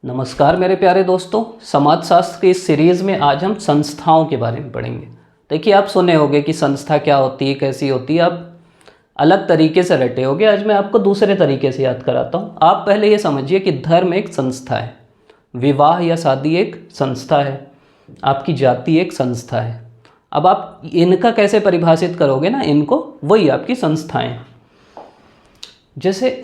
नमस्कार मेरे प्यारे दोस्तों, समाजशास्त्र की इस सीरीज़ में आज हम संस्थाओं के बारे में पढ़ेंगे। देखिए, आप सुने होंगे कि संस्था क्या होती है, कैसी होती है, आप अलग तरीके से रटे होगे। आज मैं आपको दूसरे तरीके से याद कराता हूँ। आप पहले ये समझिए कि धर्म एक संस्था है, विवाह या शादी एक संस्था है, आपकी जाति एक संस्था है। अब आप इनका कैसे परिभाषित करोगे ना, इनको, वही आपकी संस्थाएं। जैसे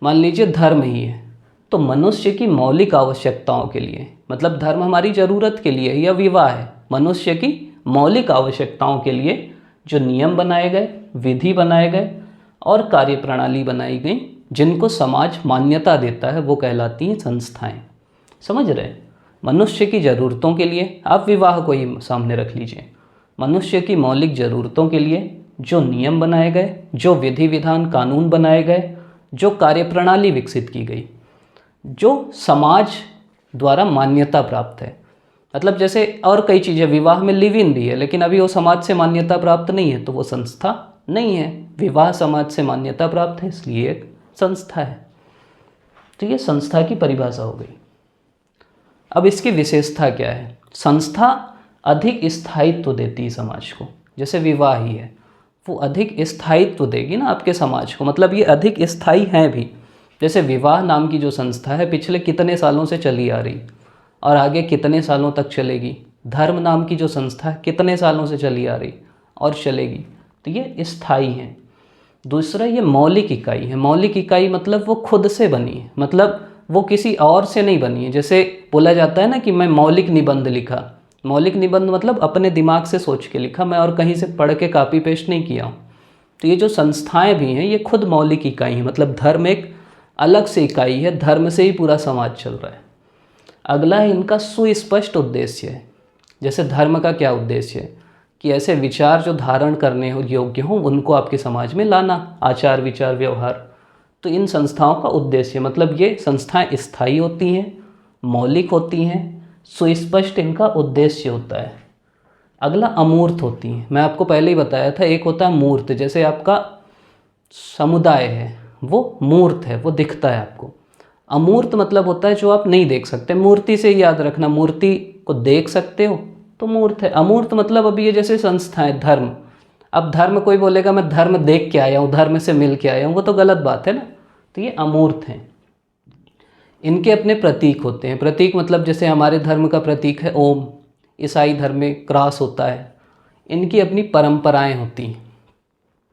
मान लीजिए धर्म ही है, तो मनुष्य की मौलिक आवश्यकताओं के लिए, मतलब धर्म हमारी ज़रूरत के लिए, या विवाह है मनुष्य की मौलिक आवश्यकताओं के लिए जो नियम बनाए गए, विधि बनाए गए और कार्यप्रणाली बनाई गई, जिनको समाज मान्यता देता है, वो कहलाती हैं संस्थाएं। समझ रहे हैं? मनुष्य की ज़रूरतों के लिए, आप विवाह को ही सामने रख लीजिए, मनुष्य की मौलिक ज़रूरतों के लिए जो नियम बनाए गए, जो विधि विधान कानून बनाए गए, जो कार्यप्रणाली विकसित की गई, जो समाज द्वारा मान्यता प्राप्त है। मतलब जैसे और कई चीज़ें, विवाह में लिव इन भी है, लेकिन अभी वो समाज से मान्यता प्राप्त नहीं है, तो वो संस्था नहीं है। विवाह समाज से मान्यता प्राप्त है, इसलिए एक संस्था है। तो ये संस्था की परिभाषा हो गई। अब इसकी विशेषता क्या है? संस्था अधिक स्थायित्व देती है समाज को। जैसे विवाह ही है, वो अधिक स्थायित्व देगी ना आपके समाज को, मतलब ये अधिक स्थायी हैं भी। जैसे विवाह नाम की जो संस्था है, पिछले कितने सालों से चली आ रही और आगे कितने सालों तक चलेगी। धर्म नाम की जो संस्था है, कितने सालों से चली आ रही और चलेगी, तो ये स्थायी हैं। दूसरा, ये मौलिक इकाई है। मौलिक इकाई मतलब वो खुद से बनी है, मतलब वो किसी और से नहीं बनी है। जैसे बोला जाता है ना कि मैं मौलिक निबंध लिखा। मौलिक निबंध मतलब अपने दिमाग से सोच के लिखा, मैं और कहीं से पढ़ के कॉपी पेस्ट नहीं किया हूँ। तो ये जो संस्थाएं भी हैं, ये खुद मौलिक इकाई हैं। मतलब धर्म एक अलग से इकाई है, धर्म से ही पूरा समाज चल रहा है। अगला है इनका सुस्पष्ट उद्देश्य है। जैसे धर्म का क्या उद्देश्य है कि ऐसे विचार जो धारण करने योग्य हों, उनको आपके समाज में लाना, आचार विचार व्यवहार। तो इन संस्थाओं का उद्देश्य, मतलब ये संस्थाएं स्थायी होती हैं, मौलिक होती हैं, सुस्पष्ट इनका उद्देश्य होता है। अगला अमूर्त होती हैं। मैं आपको पहले ही बताया था, एक होता है मूर्त। जैसे आपका समुदाय है, वो मूर्त है, वो दिखता है आपको। अमूर्त मतलब होता है जो आप नहीं देख सकते। मूर्ति से याद रखना, मूर्ति को देख सकते हो तो मूर्त है। अमूर्त मतलब अभी ये जैसे संस्थाएं, धर्म। अब धर्म, कोई बोलेगा मैं धर्म देख के आया हूँ, धर्म से मिल के आया हूँ, वो तो गलत बात है ना। तो ये अमूर्त हैं। इनके अपने प्रतीक होते हैं। प्रतीक मतलब जैसे हमारे धर्म का प्रतीक है ओम, ईसाई धर्म में क्रॉस होता है। इनकी अपनी परंपराएं होती हैं।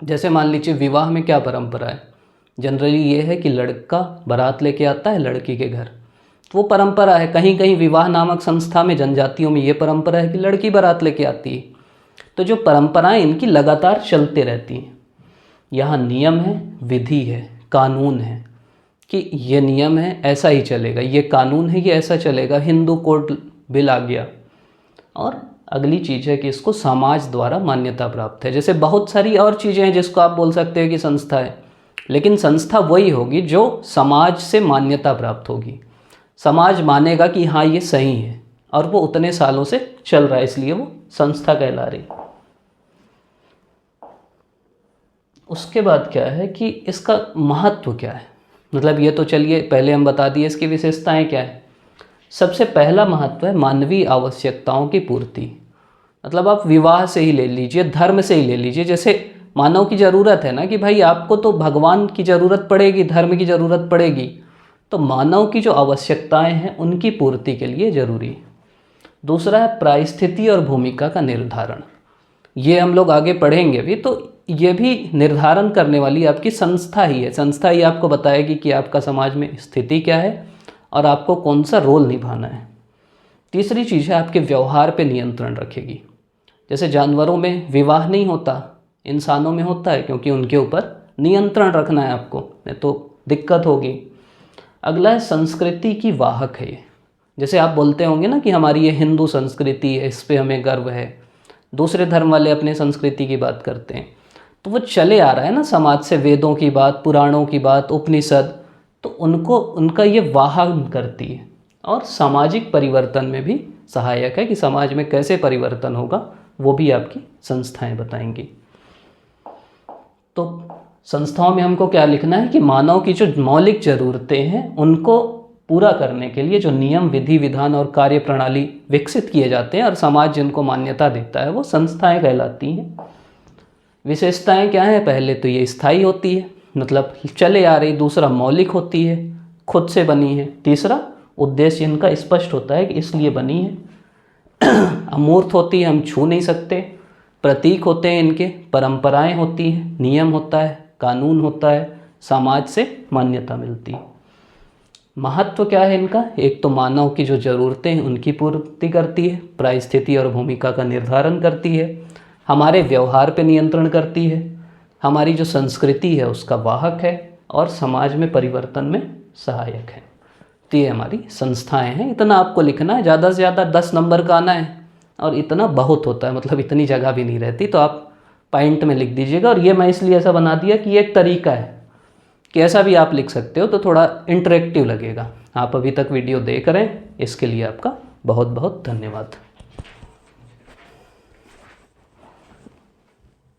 जैसे मान लीजिए विवाह में क्या परंपरा है, जनरली ये है कि लड़का बारात लेके आता है लड़की के घर, वो परंपरा है। कहीं कहीं विवाह नामक संस्था में, जनजातियों में ये परंपरा है कि लड़की बारात लेके आती है। तो जो परंपराएं इनकी लगातार चलते रहती हैं। यहाँ नियम है, विधि है, कानून है कि ये नियम है ऐसा ही चलेगा, ये कानून है ये ऐसा चलेगा। हिंदू कोड बिल आ गया। और अगली चीज़ है कि इसको समाज द्वारा मान्यता प्राप्त है। जैसे बहुत सारी और चीज़ें हैं जिसको आप बोल सकते हैं कि संस्था है, लेकिन संस्था वही होगी जो समाज से मान्यता प्राप्त होगी। समाज मानेगा कि हाँ ये सही है, और वो उतने सालों से चल रहा है, इसलिए वो संस्था कहला रही। उसके बाद क्या है कि इसका महत्व क्या है। मतलब ये तो चलिए पहले हम बता दिए इसकी विशेषताएं क्या है। सबसे पहला महत्व है मानवीय आवश्यकताओं की पूर्ति। मतलब आप विवाह से ही ले लीजिए, धर्म से ही ले लीजिए। जैसे मानव की ज़रूरत है ना कि भाई आपको तो भगवान की ज़रूरत पड़ेगी, धर्म की ज़रूरत पड़ेगी, तो मानव की जो आवश्यकताएं हैं उनकी पूर्ति के लिए ज़रूरी है। दूसरा है परिस्थिति और भूमिका का निर्धारण। ये हम लोग आगे पढ़ेंगे भी, तो ये भी निर्धारण करने वाली आपकी संस्था ही है। संस्था ही आपको बताएगी कि आपका समाज में स्थिति क्या है और आपको कौन सा रोल निभाना है। तीसरी चीज़ है आपके व्यवहार पे नियंत्रण रखेगी। जैसे जानवरों में विवाह नहीं होता, इंसानों में होता है, क्योंकि उनके ऊपर नियंत्रण रखना है आपको, नहीं तो दिक्कत होगी। अगला है संस्कृति की वाहक है ये। जैसे आप बोलते होंगे ना कि हमारी ये हिंदू संस्कृति है, इस पे हमें गर्व है। दूसरे धर्म वाले अपने संस्कृति की बात करते हैं, तो वो चले आ रहा है ना समाज से, वेदों की बात, पुराणों की बात, उपनिषद, तो उनको उनका ये वाहन करती है और सामाजिक परिवर्तन में भी सहायक है कि समाज में कैसे परिवर्तन होगा, वो भी आपकी संस्थाएं बताएंगी। तो संस्थाओं में हमको क्या लिखना है कि मानव की जो मौलिक ज़रूरतें हैं उनको पूरा करने के लिए जो नियम, विधि, विधान और कार्य प्रणाली विकसित किए जाते हैं और समाज जिनको मान्यता देता है वो संस्थाएं कहलाती हैं। विशेषताएं क्या हैं? पहले तो ये स्थायी होती है, मतलब चले आ रही। दूसरा, मौलिक होती है, खुद से बनी है। तीसरा, उद्देश्य इनका स्पष्ट होता है कि इसलिए बनी है। अमूर्त होती है, हम छू नहीं सकते। प्रतीक होते हैं इनके। परंपराएं होती हैं, नियम होता है, कानून होता है, समाज से मान्यता मिलती है। महत्व क्या है इनका? एक तो मानव की जो ज़रूरतें हैं उनकी पूर्ति करती है, परिस्थिति और भूमिका का निर्धारण करती है, हमारे व्यवहार पर नियंत्रण करती है, हमारी जो संस्कृति है उसका वाहक है और समाज में परिवर्तन में सहायक है। तो ये हमारी संस्थाएं हैं। इतना आपको लिखना है, ज़्यादा से ज़्यादा 10 नंबर का आना है और इतना बहुत होता है, मतलब इतनी जगह भी नहीं रहती, तो आप पॉइंट में लिख दीजिएगा। और ये मैं इसलिए ऐसा बना दिया कि ये एक तरीका है कि ऐसा भी आप लिख सकते हो, तो थोड़ा इंटरेक्टिव लगेगा। आप अभी तक वीडियो देख रहे हैं, इसके लिए आपका बहुत बहुत धन्यवाद।